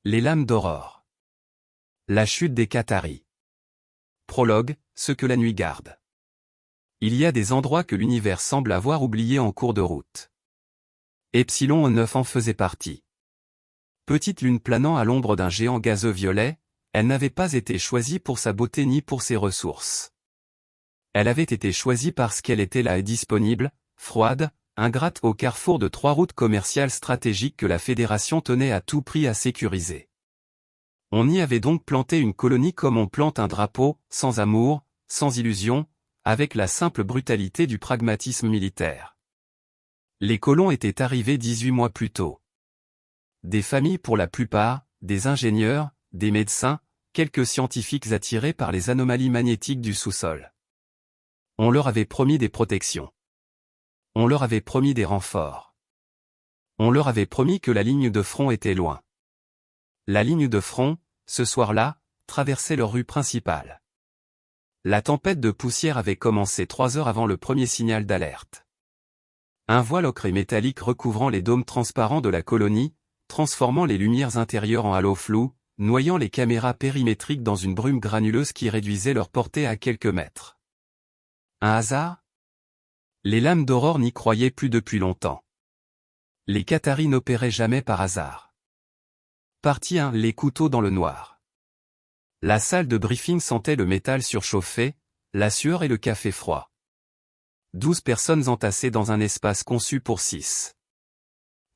Les lames d'aurore. La chute des Qataris. Prologue, ce que la nuit garde. Il y a des endroits que l'univers semble avoir oubliés en cours de route. Epsilon 9 en faisait partie. Petite lune planant à l'ombre d'un géant gazeux violet, elle n'avait pas été choisie pour sa beauté ni pour ses ressources. Elle avait été choisie parce qu'elle était là et disponible, froide, ingrate au carrefour de 3 routes commerciales stratégiques que la Fédération tenait à tout prix à sécuriser. On y avait donc planté une colonie comme on plante un drapeau, sans amour, sans illusion, avec la simple brutalité du pragmatisme militaire. Les colons étaient arrivés 18 mois plus tôt. Des familles pour la plupart, des ingénieurs, des médecins, quelques scientifiques attirés par les anomalies magnétiques du sous-sol. On leur avait promis des protections. On leur avait promis des renforts. On leur avait promis que la ligne de front était loin. La ligne de front, ce soir-là, traversait leur rue principale. La tempête de poussière avait commencé 3 heures avant le premier signal d'alerte. Un voile ocre et métallique recouvrant les dômes transparents de la colonie, transformant les lumières intérieures en halo flou, noyant les caméras périmétriques dans une brume granuleuse qui réduisait leur portée à quelques mètres. Un hasard ? Les lames d'aurore n'y croyaient plus depuis longtemps. Les Qataris n'opéraient jamais par hasard. Partie 1, les couteaux dans le noir. La salle de briefing sentait le métal surchauffé, la sueur et le café froid. 12 personnes entassées dans un espace conçu pour 6.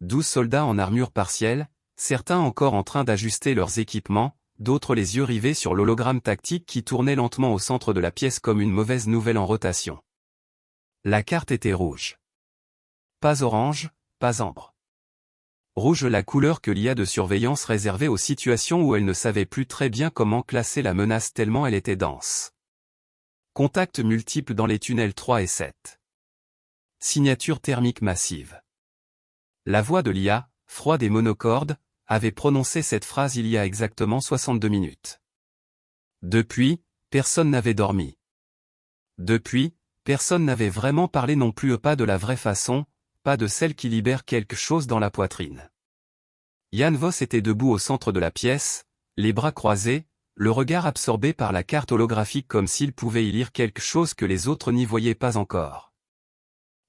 12 soldats en armure partielle, certains encore en train d'ajuster leurs équipements, d'autres les yeux rivés sur l'hologramme tactique qui tournait lentement au centre de la pièce comme une mauvaise nouvelle en rotation. La carte était rouge. Pas orange, pas ambre. Rouge, la couleur que l'IA de surveillance réservait aux situations où elle ne savait plus très bien comment classer la menace tellement elle était dense. Contacts multiples dans les tunnels 3 et 7. Signature thermique massive. La voix de l'IA, froide et monocorde, avait prononcé cette phrase il y a exactement 62 minutes. Depuis, personne n'avait dormi. Depuis, personne n'avait vraiment parlé non plus, pas de la vraie façon, pas de celle qui libère quelque chose dans la poitrine. Jan Voss était debout au centre de la pièce, les bras croisés, le regard absorbé par la carte holographique comme s'il pouvait y lire quelque chose que les autres n'y voyaient pas encore.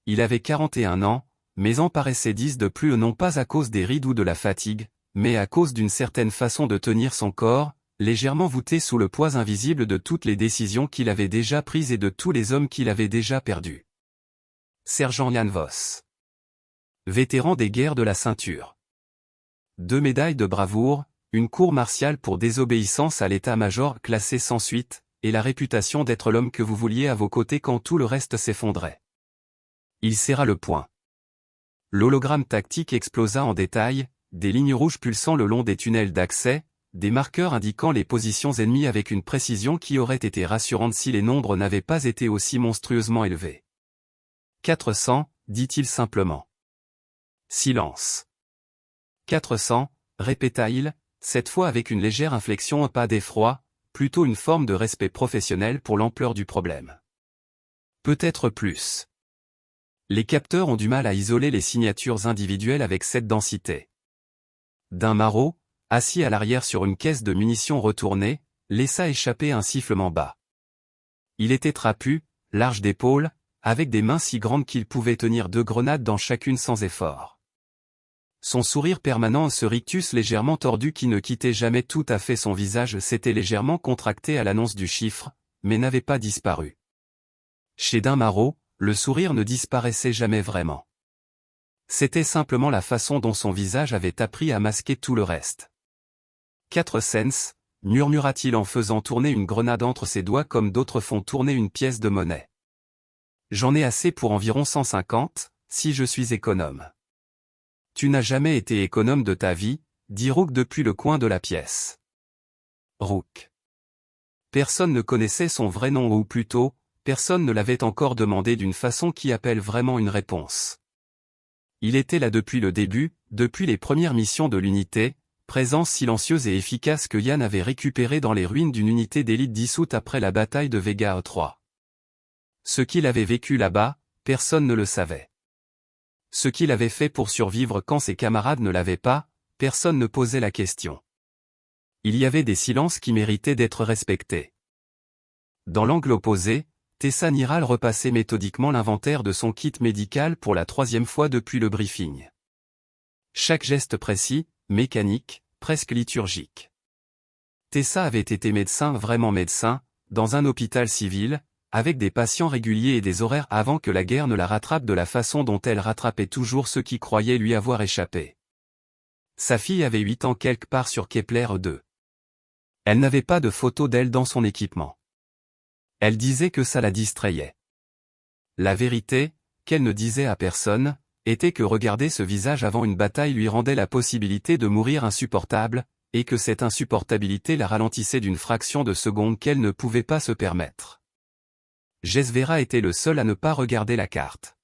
Il avait 41 ans, mais en paraissait 10 de plus, non pas à cause des rides ou de la fatigue, mais à cause d'une certaine façon de tenir son corps, légèrement voûté sous le poids invisible de toutes les décisions qu'il avait déjà prises et de tous les hommes qu'il avait déjà perdus. Sergent Jan Voss. Vétéran des guerres de la ceinture. 2 médailles de bravoure, une cour martiale pour désobéissance à l'état-major classé sans suite, et la réputation d'être l'homme que vous vouliez à vos côtés quand tout le reste s'effondrait. Il serra le poing. L'hologramme tactique explosa en détail, des lignes rouges pulsant le long des tunnels d'accès, des marqueurs indiquant les positions ennemies avec une précision qui aurait été rassurante si les nombres n'avaient pas été aussi monstrueusement élevés. 400, dit-il simplement. Silence. 400, répéta-il, cette fois avec une légère inflexion, pas d'effroi, plutôt une forme de respect professionnel pour l'ampleur du problème. Peut-être plus. Les capteurs ont du mal à isoler les signatures individuelles avec cette densité. D'un Marot, assis à l'arrière sur une caisse de munitions retournée, laissa échapper un sifflement bas. Il était trapu, large d'épaules, avec des mains si grandes qu'il pouvait tenir 2 grenades dans chacune sans effort. Son sourire permanent, ce rictus légèrement tordu qui ne quittait jamais tout à fait son visage, s'était légèrement contracté à l'annonce du chiffre, mais n'avait pas disparu. Chez D'un Marot, le sourire ne disparaissait jamais vraiment. C'était simplement la façon dont son visage avait appris à masquer tout le reste. 4 cents, murmura-t-il en faisant tourner une grenade entre ses doigts comme d'autres font tourner une pièce de monnaie. J'en ai assez pour environ 150, si je suis économe. Tu n'as jamais été économe de ta vie, dit Rook depuis le coin de la pièce. Rook. Personne ne connaissait son vrai nom, ou plutôt, personne ne l'avait encore demandé d'une façon qui appelle vraiment une réponse. Il était là depuis le début, depuis les premières missions de l'unité, présence silencieuse et efficace que Yann avait récupérée dans les ruines d'une unité d'élite dissoute après la bataille de Vega 3. Ce qu'il avait vécu là-bas, personne ne le savait. Ce qu'il avait fait pour survivre quand ses camarades ne l'avaient pas, personne ne posait la question. Il y avait des silences qui méritaient d'être respectés. Dans l'angle opposé, Tessa Niral repassait méthodiquement l'inventaire de son kit médical pour la 3e fois depuis le briefing. Chaque geste précis, mécanique, presque liturgique. Tessa avait été médecin, vraiment médecin, dans un hôpital civil, avec des patients réguliers et des horaires avant que la guerre ne la rattrape de la façon dont elle rattrapait toujours ceux qui croyaient lui avoir échappé. Sa fille avait 8 ans quelque part sur Kepler 2. Elle n'avait pas de photo d'elle dans son équipement. Elle disait que ça la distrayait. La vérité, qu'elle ne disait à personne, était que regarder ce visage avant une bataille lui rendait la possibilité de mourir insupportable, et que cette insupportabilité la ralentissait d'une fraction de seconde qu'elle ne pouvait pas se permettre. Jess Vera était le seul à ne pas regarder la carte.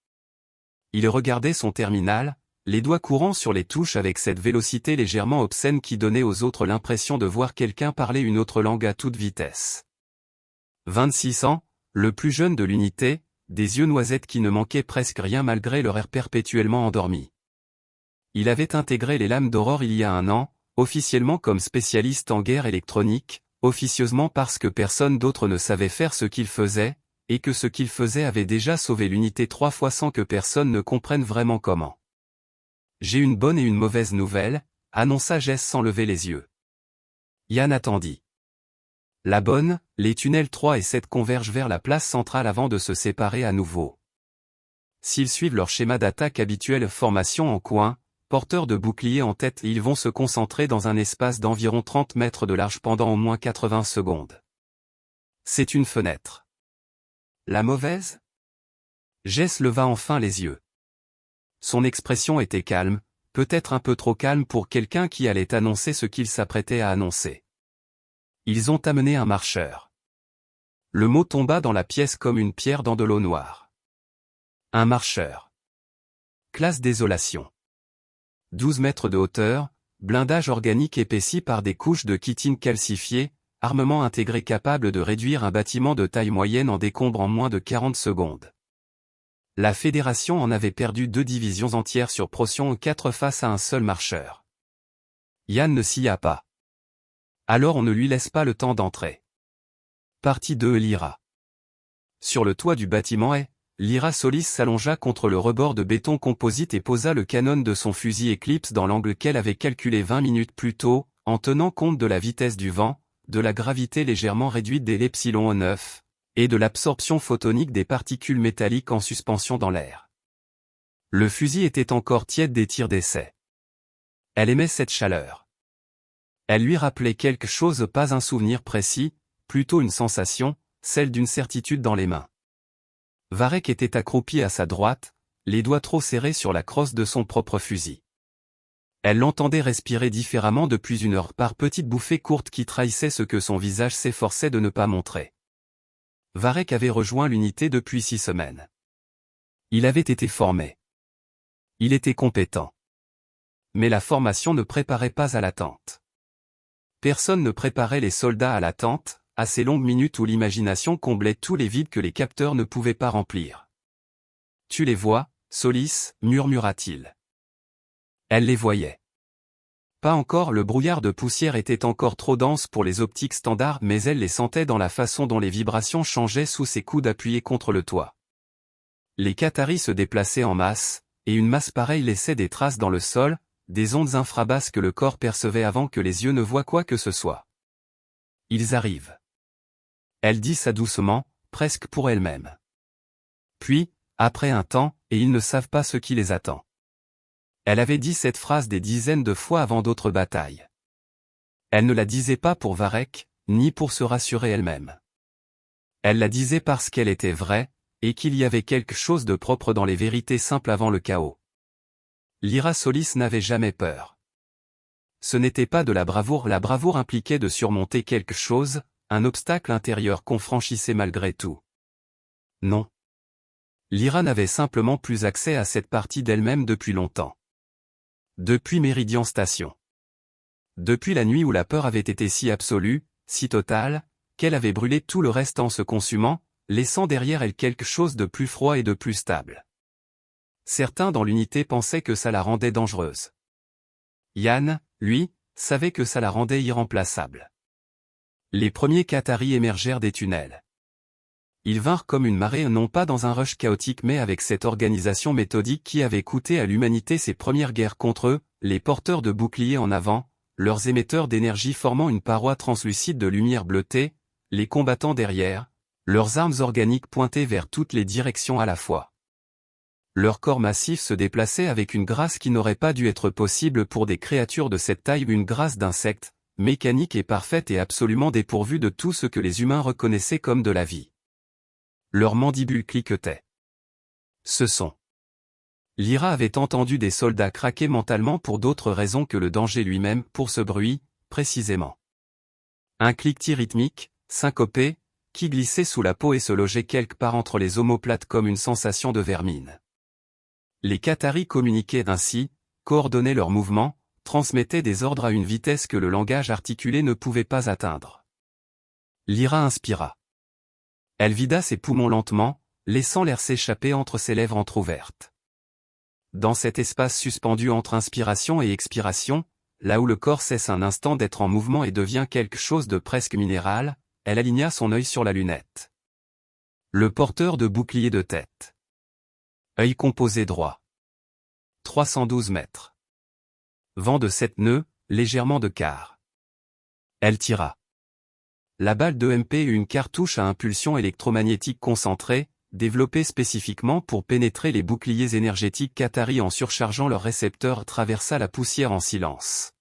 Il regardait son terminal, les doigts courant sur les touches avec cette vélocité légèrement obscène qui donnait aux autres l'impression de voir quelqu'un parler une autre langue à toute vitesse. 26 ans, le plus jeune de l'unité, des yeux noisettes qui ne manquaient presque rien malgré leur air perpétuellement endormi. Il avait intégré les Lames d'Aurore il y a 1 an, officiellement comme spécialiste en guerre électronique, officieusement parce que personne d'autre ne savait faire ce qu'il faisait, et que ce qu'il faisait avait déjà sauvé l'unité 3 fois sans que personne ne comprenne vraiment comment. J'ai une bonne et une mauvaise nouvelle, annonça Jess sans lever les yeux. Yann attendit. La bonne, les tunnels 3 et 7 convergent vers la place centrale avant de se séparer à nouveau. S'ils suivent leur schéma d'attaque habituel formation en coin, porteurs de boucliers en tête, ils vont se concentrer dans un espace d'environ 30 mètres de large pendant au moins 80 secondes. C'est une fenêtre. La mauvaise? Jess leva enfin les yeux. Son expression était calme, peut-être un peu trop calme pour quelqu'un qui allait annoncer ce qu'il s'apprêtait à annoncer. Ils ont amené un marcheur. Le mot tomba dans la pièce comme une pierre dans de l'eau noire. Un marcheur. Classe désolation. 12 mètres de hauteur, blindage organique épaissi par des couches de chitine calcifiée, armement intégré capable de réduire un bâtiment de taille moyenne en décombre en moins de 40 secondes. La Fédération en avait perdu 2 divisions entières sur Procyon 4 face à un seul marcheur. Yann ne s'y a pas. Alors on ne lui laisse pas le temps d'entrer. Partie 2 Lyra. Sur le toit du bâtiment Lyra Solis s'allongea contre le rebord de béton composite et posa le canon de son fusil Eclipse dans l'angle qu'elle avait calculé 20 minutes plus tôt, en tenant compte de la vitesse du vent, de la gravité légèrement réduite des l'epsilon 9, et de l'absorption photonique des particules métalliques en suspension dans l'air. Le fusil était encore tiède des tirs d'essai. Elle aimait cette chaleur. Elle lui rappelait quelque chose, pas un souvenir précis, plutôt une sensation, celle d'une certitude dans les mains. Varek était accroupi à sa droite, les doigts trop serrés sur la crosse de son propre fusil. Elle l'entendait respirer différemment depuis 1 heure par petites bouffées courtes qui trahissaient ce que son visage s'efforçait de ne pas montrer. Varek avait rejoint l'unité depuis 6 semaines. Il avait été formé. Il était compétent. Mais la formation ne préparait pas à l'attente. Personne ne préparait les soldats à l'attente, à ces longues minutes où l'imagination comblait tous les vides que les capteurs ne pouvaient pas remplir. « Tu les vois, Solis » murmura-t-il. Elle les voyait. Pas encore, le brouillard de poussière était encore trop dense pour les optiques standards, mais elle les sentait dans la façon dont les vibrations changeaient sous ses coudes appuyés contre le toit. Les Qataris se déplaçaient en masse, et une masse pareille laissait des traces dans le sol, des ondes infrabasses que le corps percevait avant que les yeux ne voient quoi que ce soit. Ils arrivent. Elle dit ça doucement, presque pour elle-même. Puis, après un temps, et ils ne savent pas ce qui les attend. Elle avait dit cette phrase des dizaines de fois avant d'autres batailles. Elle ne la disait pas pour Varek, ni pour se rassurer elle-même. Elle la disait parce qu'elle était vraie, et qu'il y avait quelque chose de propre dans les vérités simples avant le chaos. Lyra Solis n'avait jamais peur. Ce n'était pas de la bravoure impliquait de surmonter quelque chose, un obstacle intérieur qu'on franchissait malgré tout. Non. Lyra n'avait simplement plus accès à cette partie d'elle-même depuis longtemps. Depuis Méridian Station. Depuis la nuit où la peur avait été si absolue, si totale, qu'elle avait brûlé tout le reste en se consumant, laissant derrière elle quelque chose de plus froid et de plus stable. Certains dans l'unité pensaient que ça la rendait dangereuse. Yann, lui, savait que ça la rendait irremplaçable. Les premiers Qataris émergèrent des tunnels. Ils vinrent comme une marée, non pas dans un rush chaotique mais avec cette organisation méthodique qui avait coûté à l'humanité ses premières guerres contre eux, les porteurs de boucliers en avant, leurs émetteurs d'énergie formant une paroi translucide de lumière bleutée, les combattants derrière, leurs armes organiques pointées vers toutes les directions à la fois. Leur corps massif se déplaçait avec une grâce qui n'aurait pas dû être possible pour des créatures de cette taille, une grâce d'insectes, mécanique et parfaite et absolument dépourvue de tout ce que les humains reconnaissaient comme de la vie. Leurs mandibules cliquetaient. Ce son. Lyra avait entendu des soldats craquer mentalement pour d'autres raisons que le danger lui-même, pour ce bruit, précisément. Un cliquetis rythmique, syncopé, qui glissait sous la peau et se logeait quelque part entre les omoplates comme une sensation de vermine. Les Qataris communiquaient ainsi, coordonnaient leurs mouvements, transmettaient des ordres à une vitesse que le langage articulé ne pouvait pas atteindre. Lyra inspira. Elle vida ses poumons lentement, laissant l'air s'échapper entre ses lèvres entr'ouvertes. Dans cet espace suspendu entre inspiration et expiration, là où le corps cesse un instant d'être en mouvement et devient quelque chose de presque minéral, elle aligna son œil sur la lunette. Le porteur de bouclier de tête. Œil composé droit. 312 mètres. Vent de 7 nœuds, légèrement de quart. Elle tira. La balle de MP eut une cartouche à impulsion électromagnétique concentrée, développée spécifiquement pour pénétrer les boucliers énergétiques Qataris en surchargeant leurs récepteurs, traversa la poussière en silence.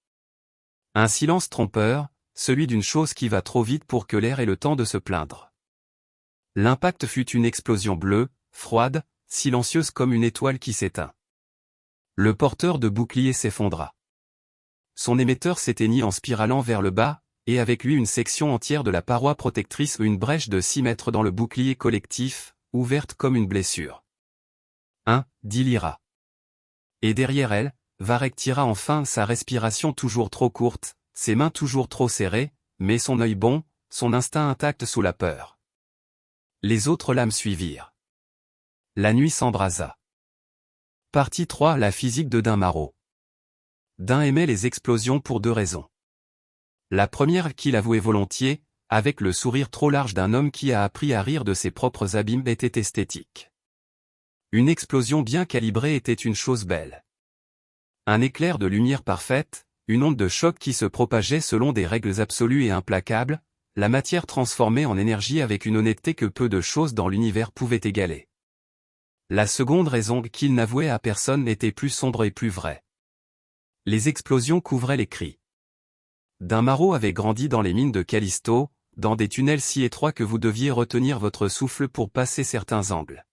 Un silence trompeur, celui d'une chose qui va trop vite pour que l'air ait le temps de se plaindre. L'impact fut une explosion bleue, froide, silencieuse comme une étoile qui s'éteint. Le porteur de bouclier s'effondra. Son émetteur s'éteignit en spiralant vers le bas, et avec lui une section entière de la paroi protectrice, une brèche de 6 mètres dans le bouclier collectif, ouverte comme une blessure. Dit Lyra. Et derrière elle, Varek tira enfin, sa respiration toujours trop courte, ses mains toujours trop serrées, mais son œil bon, son instinct intact sous la peur. Les autres lames suivirent. La nuit s'embrasa. Partie 3. La physique de Dunmarrow. Dun aimait les explosions pour 2 raisons. La première, qu'il avouait volontiers, avec le sourire trop large d'un homme qui a appris à rire de ses propres abîmes, était esthétique. Une explosion bien calibrée était une chose belle. Un éclair de lumière parfaite, une onde de choc qui se propageait selon des règles absolues et implacables, la matière transformée en énergie avec une honnêteté que peu de choses dans l'univers pouvaient égaler. La seconde raison, qu'il n'avouait à personne, était plus sombre et plus vraie. Les explosions couvraient les cris. Dunmarrow avait grandi dans les mines de Callisto, dans des tunnels si étroits que vous deviez retenir votre souffle pour passer certains angles.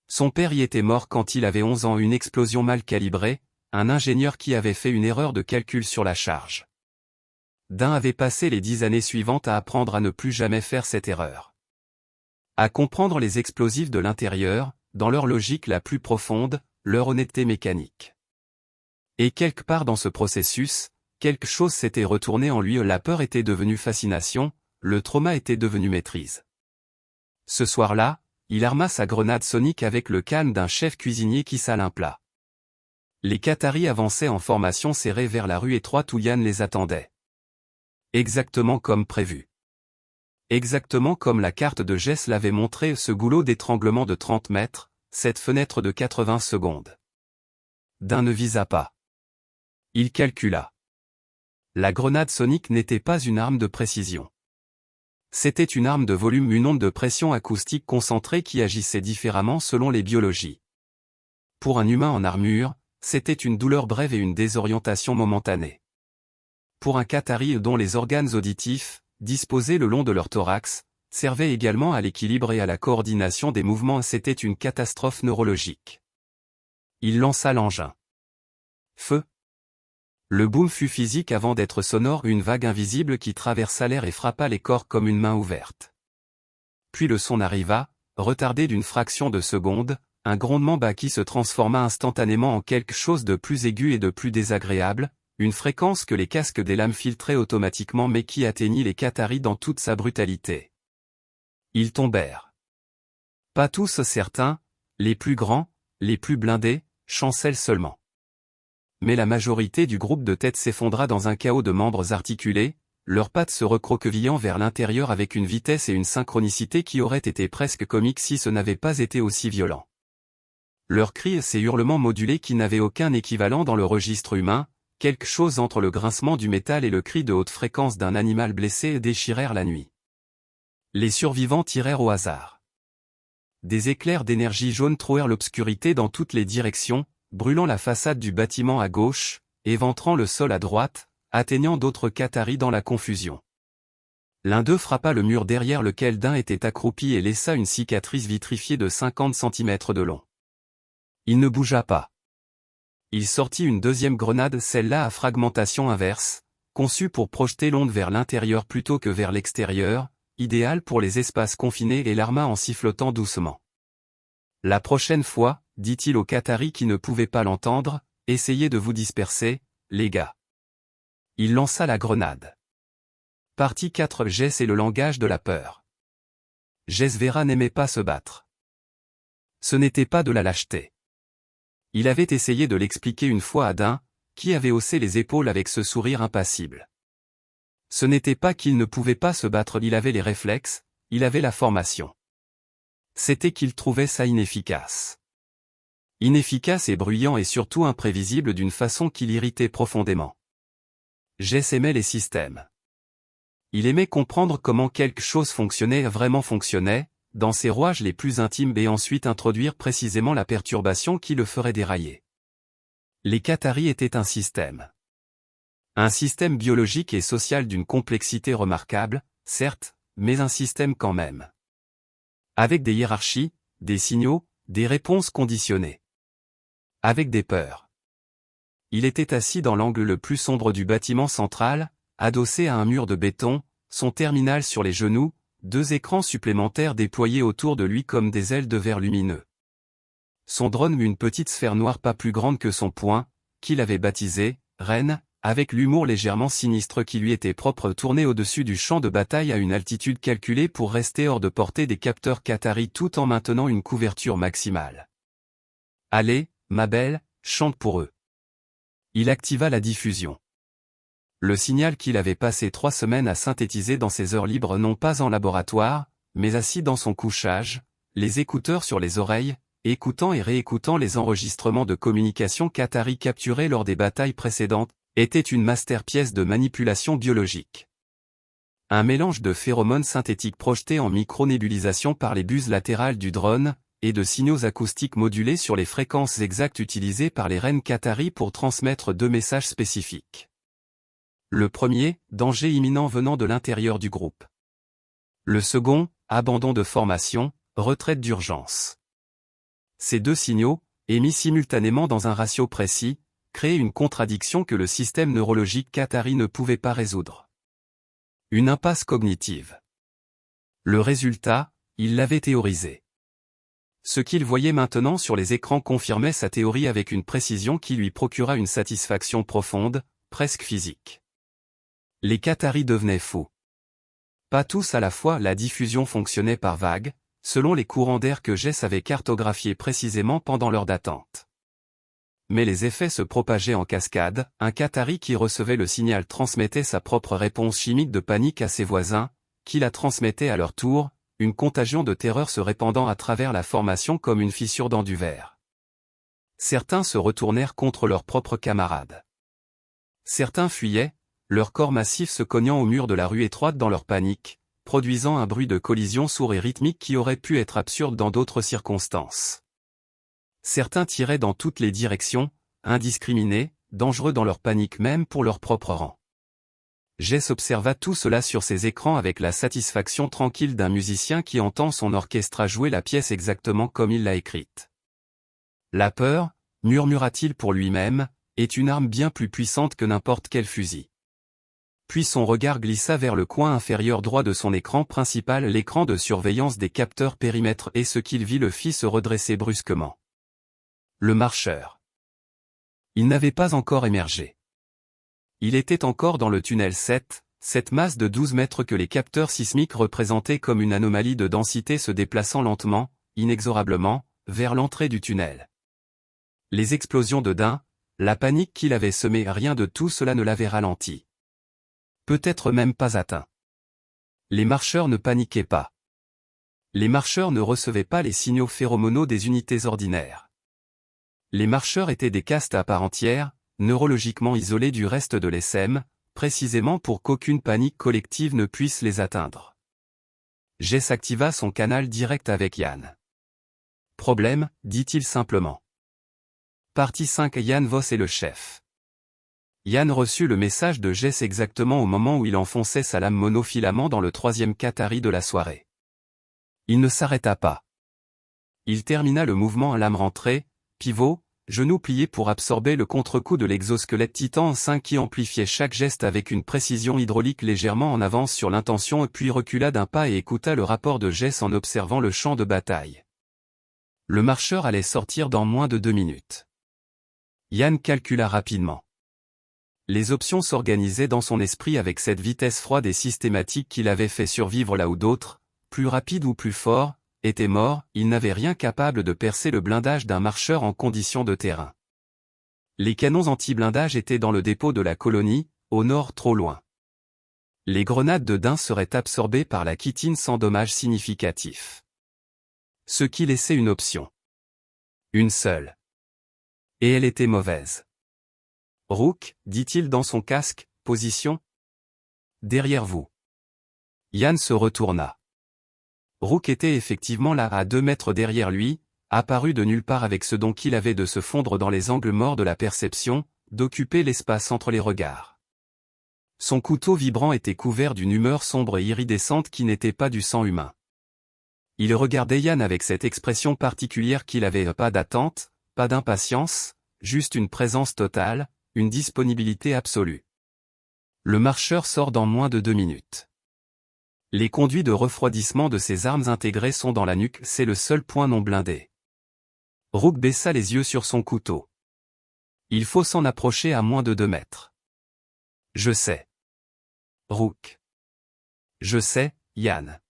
Son père y était mort quand il avait 11 ans, une explosion mal calibrée, un ingénieur qui avait fait une erreur de calcul sur la charge. Dun avait passé les 10 années suivantes à apprendre à ne plus jamais faire cette erreur. À comprendre les explosifs de l'intérieur, dans leur logique la plus profonde, leur honnêteté mécanique. Et quelque part dans ce processus, quelque chose s'était retourné en lui, la peur était devenue fascination, le trauma était devenu maîtrise. Ce soir-là, il arma sa grenade sonique avec le calme d'un chef cuisinier qui sale un plat. Les Qataris avançaient en formation serrée vers la rue étroite où Yann les attendait. Exactement comme prévu. Exactement comme la carte de Jess l'avait montré, ce goulot d'étranglement de 30 mètres, cette fenêtre de 80 secondes. Dun ne visa pas. Il calcula. La grenade sonique n'était pas une arme de précision. C'était une arme de volume, une onde de pression acoustique concentrée qui agissait différemment selon les biologies. Pour un humain en armure, c'était une douleur brève et une désorientation momentanée. Pour un Qatari dont les organes auditifs, disposés le long de leur thorax, servaient également à l'équilibre et à la coordination des mouvements, c'était une catastrophe neurologique. Il lança l'engin. Feu. Le boom fut physique avant d'être sonore, une vague invisible qui traversa l'air et frappa les corps comme une main ouverte. Puis le son arriva, retardé d'une fraction de seconde, un grondement bas qui se transforma instantanément en quelque chose de plus aigu et de plus désagréable, une fréquence que les casques des lames filtraient automatiquement mais qui atteignit les Qataris dans toute sa brutalité. Ils tombèrent. Pas tous certains, les plus grands, les plus blindés, chancellent seulement. mais la majorité du groupe de tête s'effondra dans un chaos de membres articulés, leurs pattes se recroquevillant vers l'intérieur avec une vitesse et une synchronicité qui auraient été presque comiques si ce n'avait pas été aussi violent. Leurs cris et ces hurlements modulés qui n'avaient aucun équivalent dans le registre humain, quelque chose entre le grincement du métal et le cri de haute fréquence d'un animal blessé déchirèrent la nuit. Les survivants tirèrent au hasard. Des éclairs d'énergie jaune trouèrent l'obscurité dans toutes les directions, brûlant la façade du bâtiment à gauche, éventrant le sol à droite, atteignant d'autres Qataris dans la confusion. L'un d'eux frappa le mur derrière lequel Dain était accroupi et laissa une cicatrice vitrifiée de 50 cm de long. Il ne bougea pas. Il sortit une deuxième grenade, celle-là à fragmentation inverse, conçue pour projeter l'onde vers l'intérieur plutôt que vers l'extérieur, idéale pour les espaces confinés, et l'arma en sifflotant doucement. La prochaine fois, dit-il aux Qataris qui ne pouvaient pas l'entendre, essayez de vous disperser, les gars. Il lança la grenade. Partie 4. Jess et le langage de la peur. Jess Vera n'aimait pas se battre. Ce n'était pas de la lâcheté. Il avait essayé de l'expliquer une fois à Dain, qui avait haussé les épaules avec ce sourire impassible. Ce n'était pas qu'il ne pouvait pas se battre, il avait les réflexes, il avait la formation. C'était qu'il trouvait ça inefficace. Inefficace et bruyant et surtout imprévisible d'une façon qui l'irritait profondément. Jess aimait les systèmes. Il aimait comprendre comment quelque chose vraiment fonctionnait, dans ses rouages les plus intimes, et ensuite introduire précisément la perturbation qui le ferait dérailler. Les Qataris étaient un système. Un système biologique et social d'une complexité remarquable, certes, mais un système quand même. Avec des hiérarchies, des signaux, des réponses conditionnées. Avec des peurs. Il était assis dans l'angle le plus sombre du bâtiment central, adossé à un mur de béton, son terminal sur les genoux, 2 écrans supplémentaires déployés autour de lui comme des ailes de verre lumineux. Son drone, une petite sphère noire pas plus grande que son poing, qu'il avait baptisé « Reine », avec l'humour légèrement sinistre qui lui était propre, tourné au-dessus du champ de bataille à une altitude calculée pour rester hors de portée des capteurs Qataris tout en maintenant une couverture maximale. « Allez, ma belle, chante pour eux. » Il activa la diffusion. Le signal qu'il avait passé 3 semaines à synthétiser dans ses heures libres, non pas en laboratoire, mais assis dans son couchage, les écouteurs sur les oreilles, écoutant et réécoutant les enregistrements de communication Qataris capturés lors des batailles précédentes, était une masterpièce de manipulation biologique. Un mélange de phéromones synthétiques projetés en micronébulisation par les buses latérales du drone, et de signaux acoustiques modulés sur les fréquences exactes utilisées par les reines Qataris pour transmettre 2 messages spécifiques. Le premier, danger imminent venant de l'intérieur du groupe. Le second, abandon de formation, retraite d'urgence. Ces 2 signaux, émis simultanément dans un ratio précis, créaient une contradiction que le système neurologique Qatari ne pouvait pas résoudre. Une impasse cognitive. Le résultat, il l'avait théorisé. Ce qu'il voyait maintenant sur les écrans confirmait sa théorie avec une précision qui lui procura une satisfaction profonde, presque physique. Les Qataris devenaient fous. Pas tous à la fois, la diffusion fonctionnait par vagues, selon les courants d'air que Jess avait cartographiés précisément pendant l'heure d'attente. Mais les effets se propageaient en cascade, un Qatari qui recevait le signal transmettait sa propre réponse chimique de panique à ses voisins, qui la transmettaient à leur tour, une contagion de terreur se répandant à travers la formation comme une fissure dans du verre. Certains se retournèrent contre leurs propres camarades. Certains fuyaient, leur corps massif se cognant au mur de la rue étroite dans leur panique, produisant un bruit de collision sourd et rythmique qui aurait pu être absurde dans d'autres circonstances. Certains tiraient dans toutes les directions, indiscriminés, dangereux dans leur panique même pour leur propre rang. Jess observa tout cela sur ses écrans avec la satisfaction tranquille d'un musicien qui entend son orchestre jouer la pièce exactement comme il l'a écrite. La peur, murmura-t-il pour lui-même, est une arme bien plus puissante que n'importe quel fusil. Puis son regard glissa vers le coin inférieur droit de son écran principal, l'écran de surveillance des capteurs périmètre, et ce qu'il vit le fit se redresser brusquement. Le marcheur. Il n'avait pas encore émergé. Il était encore dans le tunnel 7, cette masse de 12 mètres que les capteurs sismiques représentaient comme une anomalie de densité se déplaçant lentement, inexorablement, vers l'entrée du tunnel. Les explosions de Dain, La panique qu'il avait semée, rien de tout cela ne l'avait ralenti. Peut-être même pas atteint. Les marcheurs ne paniquaient pas. Les marcheurs ne recevaient pas les signaux phéromonaux des unités ordinaires. Les marcheurs étaient des castes à part entière, neurologiquement isolés du reste de l'SM, précisément pour qu'aucune panique collective ne puisse les atteindre. Jess activa son canal direct avec Yann. « Problème, dit-il simplement. Partie 5. Yann Voss est le chef. » Yann reçut le message de Jess exactement au moment où il enfonçait sa lame monofilament dans le 3e Qatari de la soirée. Il ne s'arrêta pas. Il termina le mouvement à lame rentrée, pivot, genou plié pour absorber le contre-coup de l'exosquelette Titan 5 qui amplifiait chaque geste avec une précision hydraulique légèrement en avance sur l'intention puis recula d'un pas et écouta le rapport de Jess en observant le champ de bataille. Le marcheur allait sortir dans moins de 2 minutes. Yann calcula rapidement. Les options s'organisaient dans son esprit avec cette vitesse froide et systématique qu'il avait fait survivre là où d'autres, plus rapides ou plus forts, étaient morts. Il n'avait rien capable de percer le blindage d'un marcheur en conditions de terrain. Les canons anti-blindage étaient dans le dépôt de la colonie, au nord trop loin. Les grenades de Dain seraient absorbées par la chitine sans dommage significatif. Ce qui laissait une option. Une seule. Et elle était mauvaise. « Rook, dit-il dans son casque, position. Derrière vous. » Yann se retourna. Rook était effectivement là à 2 mètres derrière lui, apparu de nulle part avec ce don qu'il avait de se fondre dans les angles morts de la perception, d'occuper l'espace entre les regards. Son couteau vibrant était couvert d'une humeur sombre et iridescente qui n'était pas du sang humain. Il regardait Yann avec cette expression particulière qu'il avait pas d'attente, pas d'impatience, juste une présence totale, une disponibilité absolue. Le marcheur sort dans moins de 2 minutes. Les conduits de refroidissement de ses armes intégrées sont dans la nuque, c'est le seul point non blindé. Rook baissa les yeux sur son couteau. Il faut s'en approcher à moins de 2 mètres. Je sais. Rook. Je sais, Yann.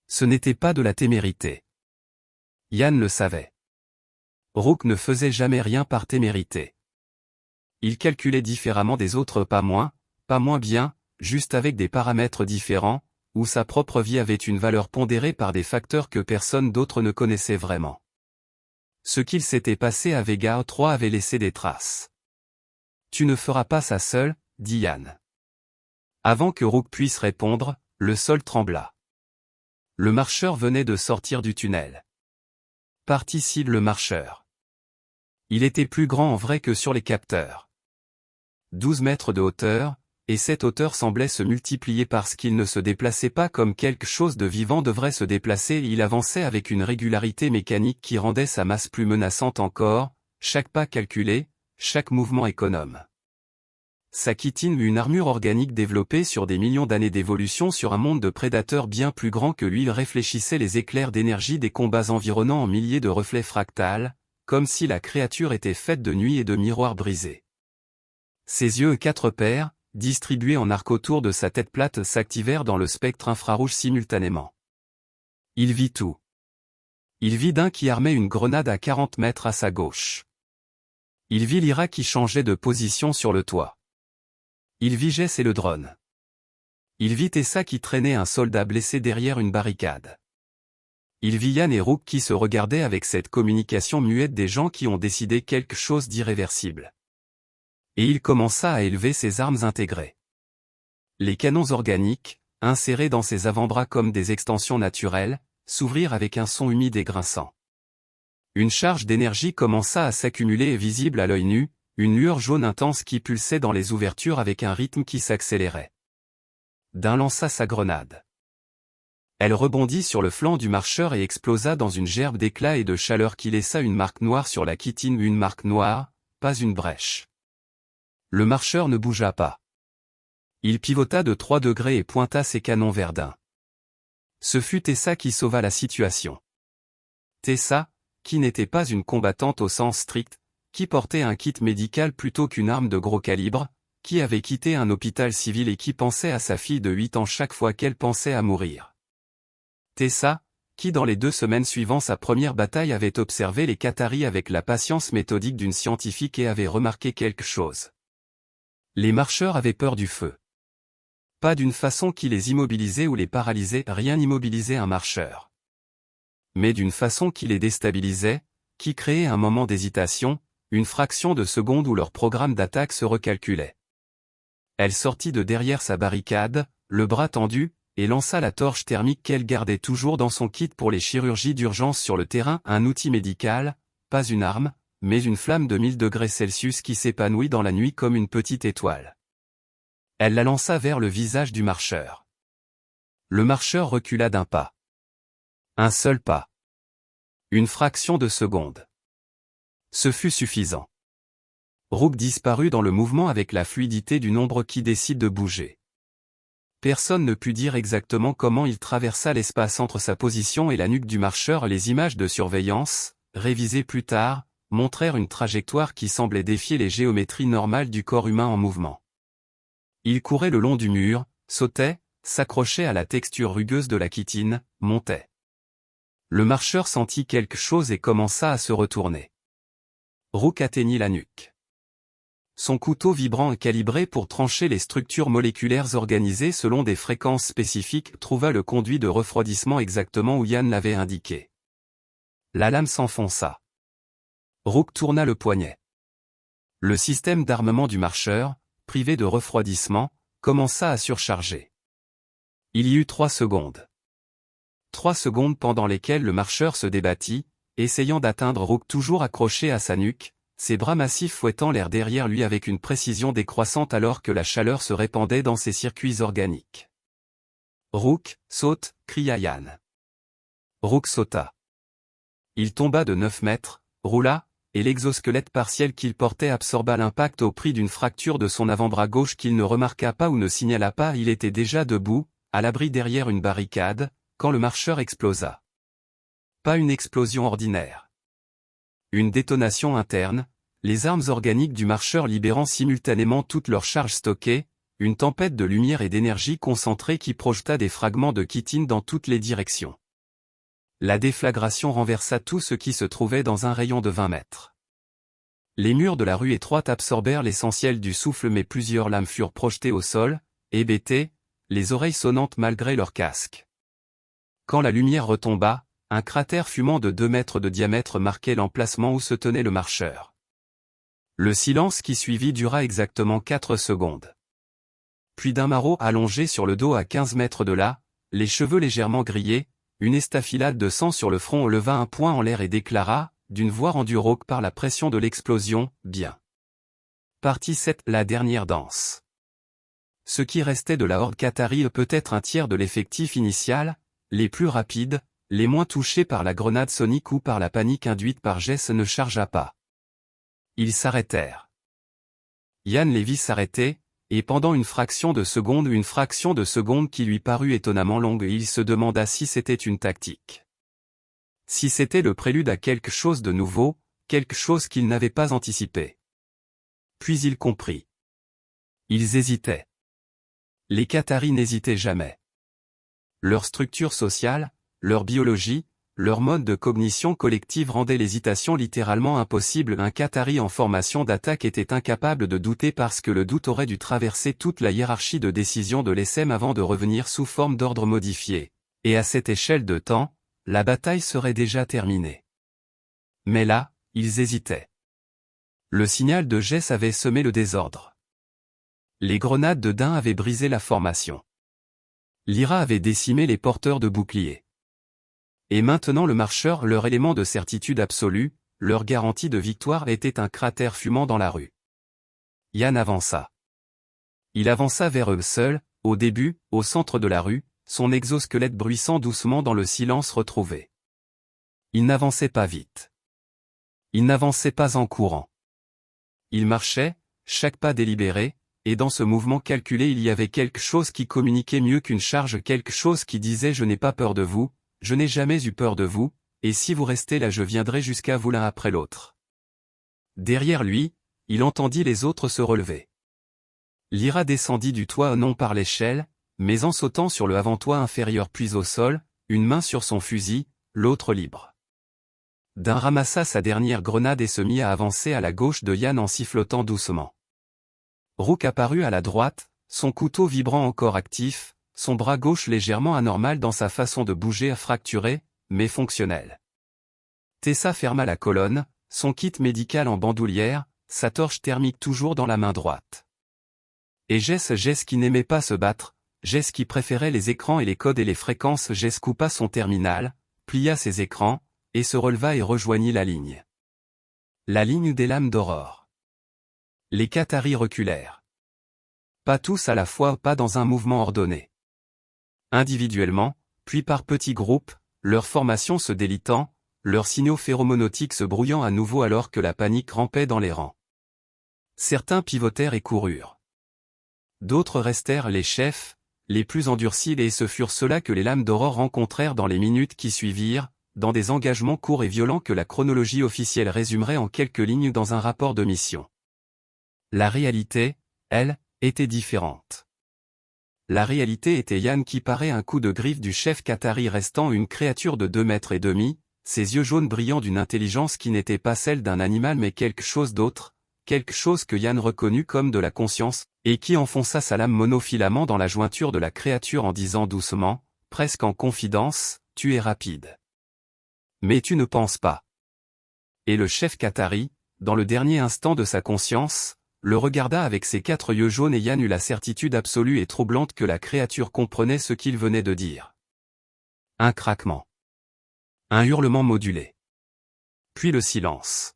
Ce n'était pas de la témérité. Yann le savait. Rook ne faisait jamais rien par témérité. Il calculait différemment des autres, pas moins bien, juste avec des paramètres différents, où sa propre vie avait une valeur pondérée par des facteurs que personne d'autre ne connaissait vraiment. Ce qu'il s'était passé à Vega 3 avait laissé des traces. « Tu ne feras pas ça seul, » dit Yann. Avant que Rook puisse répondre, le sol trembla. Le marcheur venait de sortir du tunnel. Partit-il le marcheur? Il était plus grand en vrai que sur les capteurs. 12 mètres de hauteur, et cette hauteur semblait se multiplier parce qu'il ne se déplaçait pas comme quelque chose de vivant devrait se déplacer et il avançait avec une régularité mécanique qui rendait sa masse plus menaçante encore, chaque pas calculé, chaque mouvement économe. Sa chitine eut une armure organique développée sur des millions d'années d'évolution sur un monde de prédateurs bien plus grand que lui. Il réfléchissait les éclairs d'énergie des combats environnants en milliers de reflets fractales, comme si la créature était faite de nuit et de miroirs brisés. Ses yeux 4 paires, distribués en arc autour de sa tête plate, s'activèrent dans le spectre infrarouge simultanément. Il vit tout. Il vit Dain qui armait une grenade à 40 mètres à sa gauche. Il vit Lyra qui changeait de position sur le toit. Il vit Jess et le drone. Il vit Tessa qui traînait un soldat blessé derrière une barricade. Il vit Yann et Rook qui se regardaient avec cette communication muette des gens qui ont décidé quelque chose d'irréversible. Et il commença à élever ses armes intégrées. Les canons organiques, insérés dans ses avant-bras comme des extensions naturelles, s'ouvrirent avec un son humide et grinçant. Une charge d'énergie commença à s'accumuler et visible à l'œil nu, une lueur jaune intense qui pulsait dans les ouvertures avec un rythme qui s'accélérait. Dain lança sa grenade. Elle rebondit sur le flanc du marcheur et explosa dans une gerbe d'éclats et de chaleur qui laissa une marque noire sur la chitine, une marque noire, pas une brèche. Le marcheur ne bougea pas. Il pivota de 3 degrés et pointa ses canons vers Dain. Ce fut Tessa qui sauva la situation. Tessa, qui n'était pas une combattante au sens strict, qui portait un kit médical plutôt qu'une arme de gros calibre, qui avait quitté un hôpital civil et qui pensait à sa fille de 8 ans chaque fois qu'elle pensait à mourir. Tessa, qui dans les 2 semaines suivant sa première bataille avait observé les Qataris avec la patience méthodique d'une scientifique et avait remarqué quelque chose. Les marcheurs avaient peur du feu. Pas d'une façon qui les immobilisait ou les paralysait, rien n'immobilisait un marcheur. Mais d'une façon qui les déstabilisait, qui créait un moment d'hésitation, une fraction de seconde où leur programme d'attaque se recalculait. Elle sortit de derrière sa barricade, le bras tendu, et lança la torche thermique qu'elle gardait toujours dans son kit pour les chirurgies d'urgence sur le terrain, un outil médical, pas une arme, mais une flamme de 1000 degrés Celsius qui s'épanouit dans la nuit comme une petite étoile. Elle la lança vers le visage du marcheur. Le marcheur recula d'un pas. Un seul pas. Une fraction de seconde. Ce fut suffisant. Rook disparut dans le mouvement avec la fluidité d'une ombre qui décide de bouger. Personne ne put dire exactement comment il traversa l'espace entre sa position et la nuque du marcheur. Les images de surveillance, révisées plus tard, montrèrent une trajectoire qui semblait défier les géométries normales du corps humain en mouvement. Il courait le long du mur, sautait, s'accrochait à la texture rugueuse de la chitine, montait. Le marcheur sentit quelque chose et commença à se retourner. Rook atteignit la nuque. Son couteau vibrant et calibré pour trancher les structures moléculaires organisées selon des fréquences spécifiques trouva le conduit de refroidissement exactement où Yann l'avait indiqué. La lame s'enfonça. Rook tourna le poignet. Le système d'armement du marcheur, privé de refroidissement, commença à surcharger. Il y eut 3 secondes. 3 secondes pendant lesquelles le marcheur se débattit, essayant d'atteindre Rook toujours accroché à sa nuque, ses bras massifs fouettant l'air derrière lui avec une précision décroissante alors que la chaleur se répandait dans ses circuits organiques. « Rook, saute !» cria Yann. Rook sauta. Il tomba de 9 mètres, roula, et l'exosquelette partiel qu'il portait absorba l'impact au prix d'une fracture de son avant-bras gauche qu'il ne remarqua pas ou ne signala pas. Il était déjà debout, à l'abri derrière une barricade, quand le marcheur explosa. Pas une explosion ordinaire. Une détonation interne, les armes organiques du marcheur libérant simultanément toute leur charge stockée, une tempête de lumière et d'énergie concentrée qui projeta des fragments de chitine dans toutes les directions. La déflagration renversa tout ce qui se trouvait dans un rayon de 20 mètres. Les murs de la rue étroite absorbèrent l'essentiel du souffle mais plusieurs lames furent projetées au sol, hébétées, les oreilles sonnantes malgré leur casque. Quand la lumière retomba, un cratère fumant de 2 mètres de diamètre marquait l'emplacement où se tenait le marcheur. Le silence qui suivit dura exactement 4 secondes. Puis d'un maraud allongé sur le dos à 15 mètres de là, les cheveux légèrement grillés, une estafilade de sang sur le front leva un poing en l'air et déclara, d'une voix rendue rauque par la pression de l'explosion, « Bien. » Partie 7. La dernière danse. Ce qui restait de la horde qatari peut-être un tiers de l'effectif initial, les plus rapides, les moins touchés par la grenade sonique ou par la panique induite par Jess ne chargea pas. Ils s'arrêtèrent. Yann les vit s'arrêter, et pendant une fraction de seconde qui lui parut étonnamment longue, il se demanda si c'était une tactique. Si c'était le prélude à quelque chose de nouveau, quelque chose qu'il n'avait pas anticipé. Puis il comprit. Ils hésitaient. Les Qataris n'hésitaient jamais. Leur structure sociale, leur biologie, leur mode de cognition collective rendait l'hésitation littéralement impossible. Un Qatari en formation d'attaque était incapable de douter parce que le doute aurait dû traverser toute la hiérarchie de décision de l'ESM avant de revenir sous forme d'ordre modifié. Et à cette échelle de temps, la bataille serait déjà terminée. Mais là, ils hésitaient. Le signal de Jess avait semé le désordre. Les grenades de Dain avaient brisé la formation. Lyra avait décimé les porteurs de boucliers. Et maintenant le marcheur, leur élément de certitude absolue, leur garantie de victoire était un cratère fumant dans la rue. Yann avança. Il avança vers eux seul, au début, au centre de la rue, son exosquelette bruissant doucement dans le silence retrouvé. Il n'avançait pas vite. Il n'avançait pas en courant. Il marchait, chaque pas délibéré, et dans ce mouvement calculé il y avait quelque chose qui communiquait mieux qu'une charge, quelque chose qui disait « Je n'ai pas peur de vous ». Je n'ai jamais eu peur de vous, et si vous restez là je viendrai jusqu'à vous l'un après l'autre. Derrière lui, il entendit les autres se relever. Lyra descendit du toit non par l'échelle, mais en sautant sur le avant-toit inférieur puis au sol, une main sur son fusil, l'autre libre. D'un ramassa sa dernière grenade et se mit à avancer à la gauche de Yann en sifflotant doucement. Rook apparut à la droite, son couteau vibrant encore actif, son bras gauche légèrement anormal dans sa façon de bouger fracturé, mais fonctionnel. Tessa ferma la colonne, son kit médical en bandoulière, sa torche thermique toujours dans la main droite. Et Jess qui n'aimait pas se battre, Jess qui préférait les écrans et les codes et les fréquences, Jess coupa son terminal, plia ses écrans, et se releva et rejoignit la ligne. La ligne des lames d'aurore. Les Qataris reculèrent. Pas tous à la fois, pas dans un mouvement ordonné. Individuellement, puis par petits groupes, leur formation se délitant, leurs signaux phéromonotiques se brouillant à nouveau alors que la panique rampait dans les rangs. Certains pivotèrent et coururent. D'autres restèrent les chefs, les plus endurcis, et ce furent ceux-là que les lames d'aurore rencontrèrent dans les minutes qui suivirent, dans des engagements courts et violents que la chronologie officielle résumerait en quelques lignes dans un rapport de mission. La réalité, elle, était différente. La réalité était Yann qui parait un coup de griffe du chef qatari restant une créature de 2 mètres et demi, ses yeux jaunes brillant d'une intelligence qui n'était pas celle d'un animal mais quelque chose d'autre, quelque chose que Yann reconnut comme de la conscience, et qui enfonça sa lame monofilament dans la jointure de la créature en disant doucement, presque en confidence, « Tu es rapide. Mais tu ne penses pas. » Et le chef qatari, dans le dernier instant de sa conscience, le regarda avec ses 4 yeux jaunes et Yann eut la certitude absolue et troublante que la créature comprenait ce qu'il venait de dire. Un craquement. Un hurlement modulé. Puis le silence.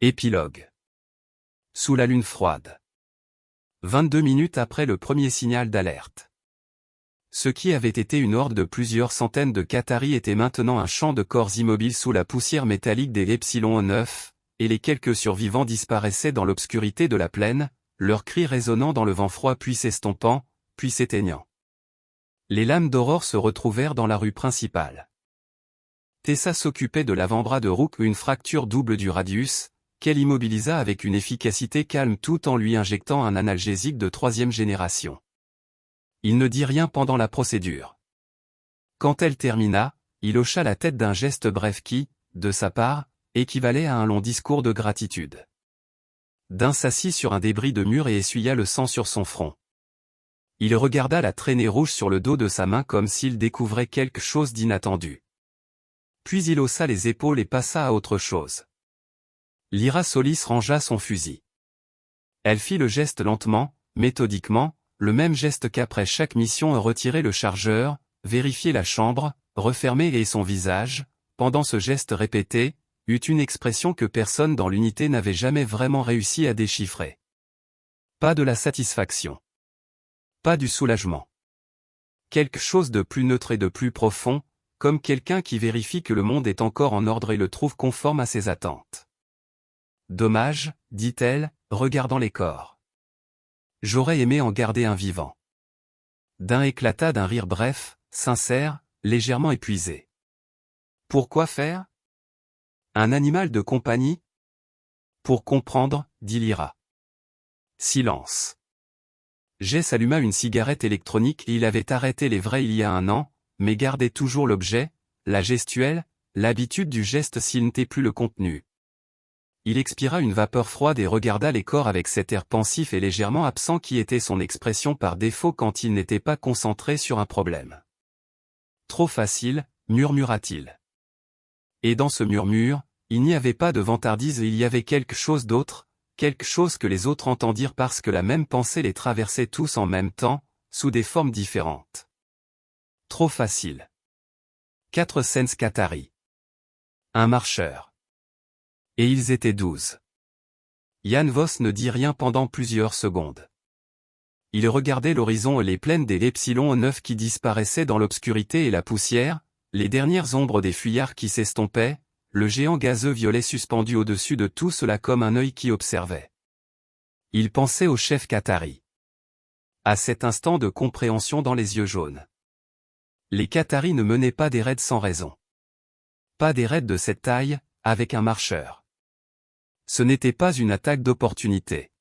Épilogue. Sous la lune froide. 22 minutes après le premier signal d'alerte. Ce qui avait été une horde de plusieurs centaines de Qataris était maintenant un champ de corps immobiles sous la poussière métallique des Epsilon 9, et les quelques survivants disparaissaient dans l'obscurité de la plaine, leurs cris résonnant dans le vent froid puis s'estompant, puis s'éteignant. Les lames d'aurore se retrouvèrent dans la rue principale. Tessa s'occupait de l'avant-bras de Rook, une fracture double du radius, qu'elle immobilisa avec une efficacité calme tout en lui injectant un analgésique de 3e génération. Il ne dit rien pendant la procédure. Quand elle termina, il hocha la tête d'un geste bref qui, de sa part, équivalait à un long discours de gratitude. D'un s'assit sur un débris de mur et essuya le sang sur son front. Il regarda la traînée rouge sur le dos de sa main comme s'il découvrait quelque chose d'inattendu. Puis il haussa les épaules et passa à autre chose. Lyra Solis rangea son fusil. Elle fit le geste lentement, méthodiquement, le même geste qu'après chaque mission, retirer le chargeur, vérifier la chambre, refermer et son visage, pendant ce geste répété, eut une expression que personne dans l'unité n'avait jamais vraiment réussi à déchiffrer. Pas de la satisfaction. Pas du soulagement. Quelque chose de plus neutre et de plus profond, comme quelqu'un qui vérifie que le monde est encore en ordre et le trouve conforme à ses attentes. Dommage, dit-elle, regardant les corps. J'aurais aimé en garder un vivant. D'un éclata d'un rire bref, sincère, légèrement épuisé. Pourquoi faire? Un animal de compagnie? Pour comprendre, dit Lyra. Silence. Jess alluma une cigarette électronique et il avait arrêté les vrais il y a 1 an, mais gardait toujours l'objet, la gestuelle, l'habitude du geste s'il n'était plus le contenu. Il expira une vapeur froide et regarda les corps avec cet air pensif et légèrement absent qui était son expression par défaut quand il n'était pas concentré sur un problème. Trop facile, murmura-t-il. Et dans ce murmure, il n'y avait pas de vantardise et il y avait quelque chose d'autre, quelque chose que les autres entendirent parce que la même pensée les traversait tous en même temps, sous des formes différentes. Trop facile. 4 Sens Qatari. Un marcheur. Et ils étaient 12. Yann Voss ne dit rien pendant plusieurs secondes. Il regardait l'horizon et les plaines des Epsilon 9 qui disparaissaient dans l'obscurité et la poussière, les dernières ombres des fuyards qui s'estompaient, le géant gazeux violet suspendu au-dessus de tout cela comme un œil qui observait. Il pensait au chef qatari. À cet instant de compréhension dans les yeux jaunes. Les Qataris ne menaient pas des raids sans raison. Pas des raids de cette taille, avec un marcheur. Ce n'était pas une attaque d'opportunité.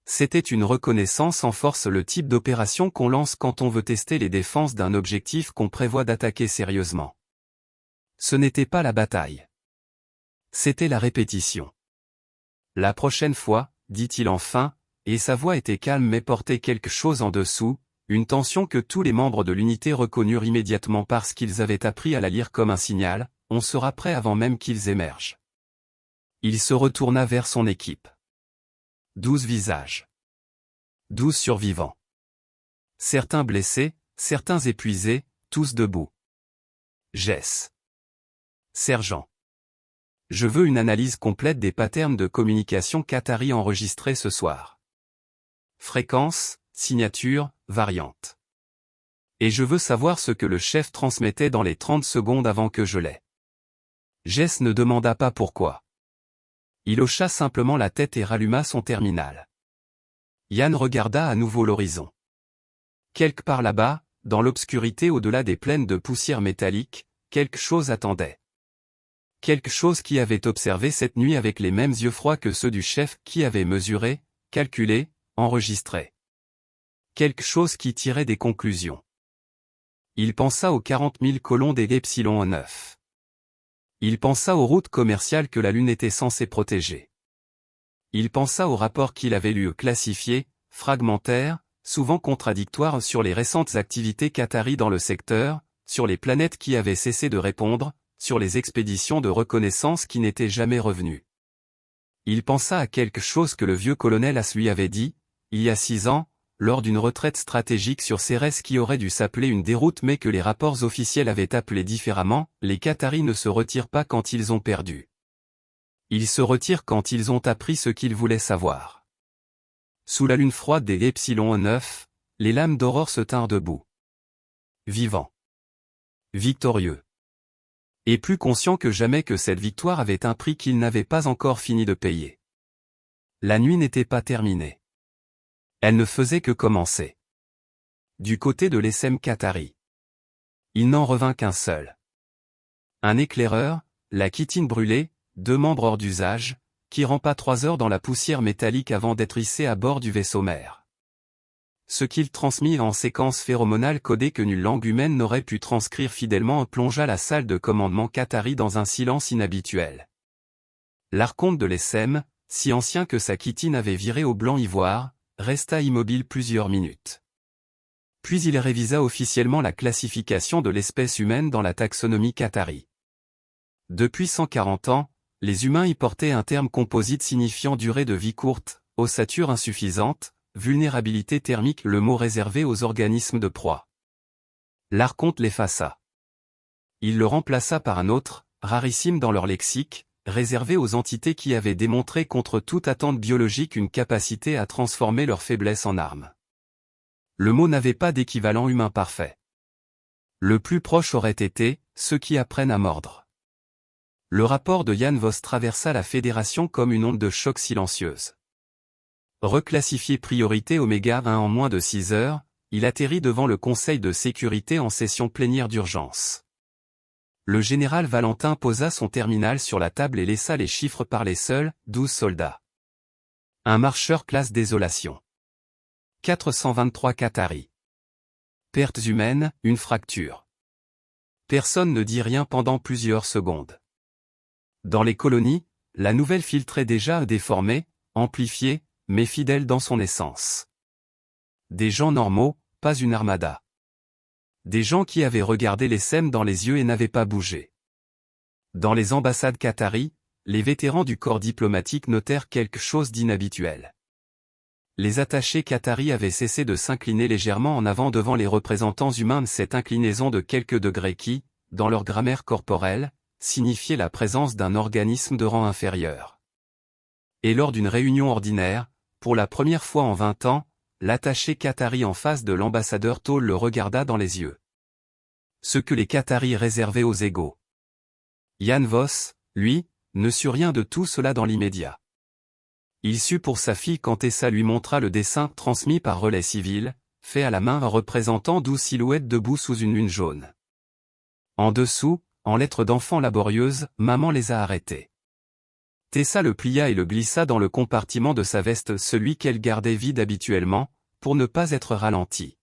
C'était une reconnaissance en force, le type d'opération qu'on lance quand on veut tester les défenses d'un objectif qu'on prévoit d'attaquer sérieusement. Ce n'était pas la bataille. C'était la répétition. La prochaine fois, dit-il enfin, et sa voix était calme mais portait quelque chose en dessous, une tension que tous les membres de l'unité reconnurent immédiatement parce qu'ils avaient appris à la lire comme un signal, on sera prêt avant même qu'ils émergent. Il se retourna vers son équipe. 12 visages. 12 survivants. Certains blessés, certains épuisés, tous debout. Jess. Sergent. Je veux une analyse complète des patterns de communication qatari enregistrés ce soir. Fréquence, signature, variante. Et je veux savoir ce que le chef transmettait dans les 30 secondes avant que je l'aie. Jess ne demanda pas pourquoi. Il hocha simplement la tête et ralluma son terminal. Yann regarda à nouveau l'horizon. Quelque part là-bas, dans l'obscurité au-delà des plaines de poussière métallique, quelque chose attendait. Quelque chose qui avait observé cette nuit avec les mêmes yeux froids que ceux du chef qui avait mesuré, calculé, enregistré. Quelque chose qui tirait des conclusions. Il pensa aux 40 000 colons des Epsilon 9. Il pensa aux routes commerciales que la Lune était censée protéger. Il pensa aux rapports qu'il avait lus classifiés, fragmentaires, souvent contradictoires sur les récentes activités qatari dans le secteur, sur les planètes qui avaient cessé de répondre, sur les expéditions de reconnaissance qui n'étaient jamais revenues. Il pensa à quelque chose que le vieux colonel As lui avait dit, il y a 6 ans, lors d'une retraite stratégique sur Cérès qui aurait dû s'appeler une déroute mais que les rapports officiels avaient appelé différemment, les Qataris ne se retirent pas quand ils ont perdu. Ils se retirent quand ils ont appris ce qu'ils voulaient savoir. Sous la lune froide des Epsilon 9, les lames d'aurore se tinrent debout. Vivants. Victorieux. Et plus conscients que jamais que cette victoire avait un prix qu'ils n'avaient pas encore fini de payer. La nuit n'était pas terminée. Elle ne faisait que commencer. Du côté de l'ESM qatari. Il n'en revint qu'un seul. Un éclaireur, la chitine brûlée, 2 membres hors d'usage, qui rampa 3 heures dans la poussière métallique avant d'être hissé à bord du vaisseau mère. Ce qu'il transmit en séquence phéromonale codée que nulle langue humaine n'aurait pu transcrire fidèlement plongea la salle de commandement qatari dans un silence inhabituel. L'archonte de l'ESM, si ancien que sa chitine avait viré au blanc ivoire, resta immobile plusieurs minutes. Puis il révisa officiellement la classification de l'espèce humaine dans la taxonomie qatari. Depuis 140 ans, les humains y portaient un terme composite signifiant durée de vie courte, ossature insuffisante, vulnérabilité thermique, le mot réservé aux organismes de proie. L'archonte l'effaça. Il le remplaça par un autre, rarissime dans leur lexique, réservé aux entités qui avaient démontré contre toute attente biologique une capacité à transformer leur faiblesse en arme. Le mot n'avait pas d'équivalent humain parfait. Le plus proche aurait été « ceux qui apprennent à mordre ». Le rapport de Jan Vos traversa la Fédération comme une onde de choc silencieuse. Reclassifié priorité Oméga 1 en moins de 6 heures, il atterrit devant le Conseil de sécurité en session plénière d'urgence. Le général Valentin posa son terminal sur la table et laissa les chiffres parler seuls, 12 soldats. Un marcheur classe désolation. 423 Qataris. Pertes humaines, une fracture. Personne ne dit rien pendant plusieurs secondes. Dans les colonies, la nouvelle filtrait déjà déformée, amplifiée, mais fidèle dans son essence. Des gens normaux, pas une armada. Des gens qui avaient regardé les SEM dans les yeux et n'avaient pas bougé. Dans les ambassades qatari, les vétérans du corps diplomatique notèrent quelque chose d'inhabituel. Les attachés qataris avaient cessé de s'incliner légèrement en avant devant les représentants humains de cette inclinaison de quelques degrés qui, dans leur grammaire corporelle, signifiait la présence d'un organisme de rang inférieur. Et lors d'une réunion ordinaire, pour la première fois en 20 ans, l'attaché qatari en face de l'ambassadeur Toll le regarda dans les yeux. Ce que les Qataris réservaient aux égaux. Jan Vos, lui, ne sut rien de tout cela dans l'immédiat. Il sut pour sa fille quand Tessa lui montra le dessin transmis par relais civil, fait à la main représentant 12 silhouettes debout sous une lune jaune. En dessous, en lettres d'enfant laborieuses, maman les a arrêtés. Tessa le plia et le glissa dans le compartiment de sa veste, celui qu'elle gardait vide habituellement, pour ne pas être ralenti.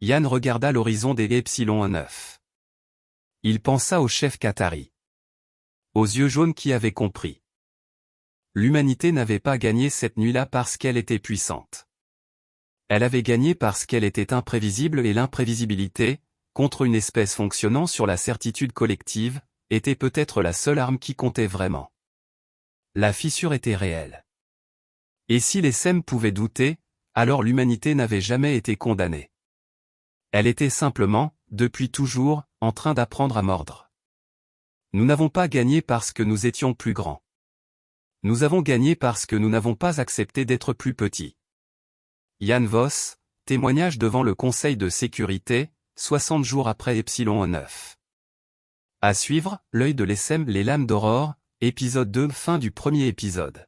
Yann regarda l'horizon des Epsilon 9. Il pensa au chef Qatari. Aux yeux jaunes qui avaient compris. L'humanité n'avait pas gagné cette nuit-là parce qu'elle était puissante. Elle avait gagné parce qu'elle était imprévisible et l'imprévisibilité, contre une espèce fonctionnant sur la certitude collective, était peut-être la seule arme qui comptait vraiment. La fissure était réelle. Et si les SEM pouvaient douter, alors l'humanité n'avait jamais été condamnée. Elle était simplement, depuis toujours, en train d'apprendre à mordre. Nous n'avons pas gagné parce que nous étions plus grands. Nous avons gagné parce que nous n'avons pas accepté d'être plus petits. Jan Vos, témoignage devant le Conseil de sécurité, 60 jours après Epsilon 9. À suivre, l'œil de l'ESM, les lames d'aurore, épisode 2, fin du premier épisode.